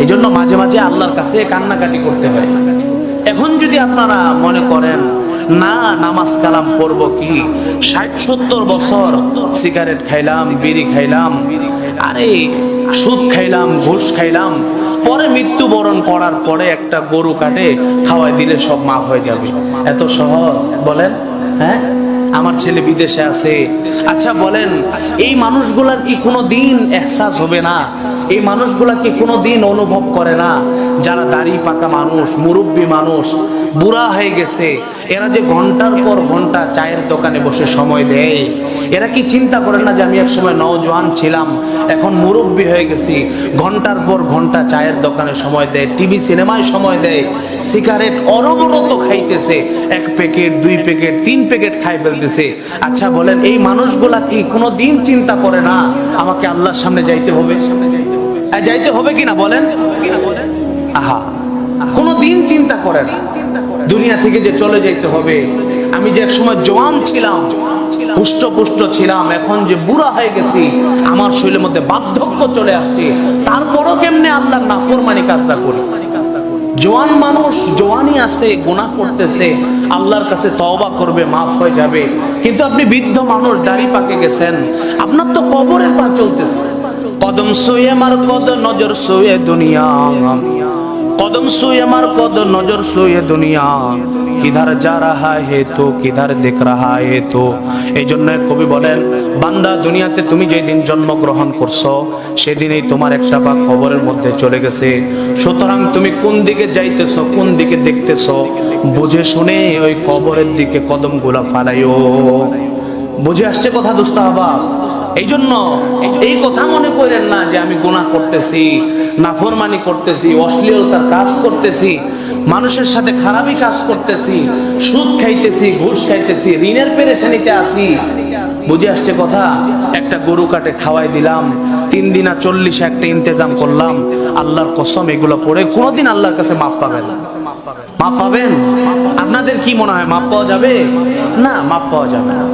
এই জন্য মাঝে মাঝে আল্লাহর কাছে কান্নাকাটি করতে হয়। এখন যদি আপনারা মনে করেন না নামাজ কালাম পড়বো কি, 60-70 বছর সিগারেট খাইলাম, বিড়ি খাইলাম, আরে সুদ খাইলাম, ঘুষ খাইলাম, পরে মৃত্যুবরণ করার পরে একটা গরু কাটে খাওয়াই দিলে সব মাফ হয়ে যাবে, এত সহজ বলেন? হ্যাঁ, আমার ছেলে বিদেশে আছে, আচ্ছা বলেন এই মানুষগুলার কি কোনো দিন এহসাস হবে না? এই মানুষগুলা কি কোনো দিন অনুভব করে না যারা দাড়ি পাকা মানুষ, মুরব্বী মানুষ, বুড়া হয়ে গেছে, এরা যে ঘন্টার পর ঘন্টা চায়ের দোকানে বসে সময় দেয়, এরা কি চিন্তা করে না যে আমি এক সময় নওজোয়ান ছিলাম, এখন মুরব্বী হয়ে গেছি, ঘন্টার পর ঘন্টা চায়ের দোকানে সময় দেয়, টিভি সিনেমায় সময় দেয়, সিগারেট অনবরত খাইতেছে, 1 প্যাকেট 2 প্যাকেট 3 প্যাকেট খাই ফেলতেছে। আচ্ছা বলেন এই মানুষগুলা কি কোনো দিন চিন্তা করে না আমাকে আল্লাহর সামনে যাইতে হবে? যাইতে হবে কিনা বলেন? আহা, কোনো দিন চিন্তা করে না দুনিয়া থেকে যে চলে যাইতে হবে। আমি যে এক সময় জওয়ান ছিলাম, পুষ্ট ছিলাম, এখন যে বুড়া হয়ে গেছি, আমার শরীরের মধ্যে বার্ধক্য চলে আসছে, তারপরও কেমনে আল্লাহর নাফরমানি কাজটা করি? জওয়ান মানুষ জওয়ানি আছে, গুনাহ করতেছে, আল্লাহর কাছে তওবা করবে, মাফ হয়ে যাবে। কিন্তু আপনি বৃদ্ধ মানুষ, দাড়ি পাকে গেছেন, আপনার তো কবরের পা চলতেছে। কদম সোয়ে মার কদ নজর সোয়ে দুনিয়া, কদম সোয়ে মার কদ নজর সোয়ে দুনিয়া, কিধার যা রাহা হে তো কিধার দেখ রাহা হে তো। এই জন্য কবি বলেন, বান্দা দুনিয়াতে তুমি যেদিন জন্মগ্রহণ করছো সেদিনই তোমার একটা পা কবরের মধ্যে চলে গেছে। সুতরাং তুমি কোন দিকে যাইতেছো, কোন দিকে দেখতেছো, বুঝে শুনে ওই কবরের দিকে কদম গুলা ফালাইও। বুঝে আসছে কথা দোস্ত আহবাব? এই জন্য এই কথা মনে করেন না যে আমি গুনাহ করতেছি, নাফরমানি করতেছি, অশ্লীলতার কাজ করতেছি, মানুষের সাথে খারাপই কাজ করতেছি, সুদ খাইতেছি, ঘুষ খাইতেছি, ঋণের পেরেশানিতে আছি। বুঝে আসছে কথা? একটা গরু কাটে খাওয়াই দিলাম, 3 দিনা 40 একটা ইন্তেজাম করলাম, আল্লাহর কসম এগুলো পড়ে কোনোদিন আল্লাহর কাছে মাপ পাবেন না। মাপ পাবেন? আপনাদের কি মনে হয় মাপ পাওয়া যাবে? না, মাপ পাওয়া যাবে না।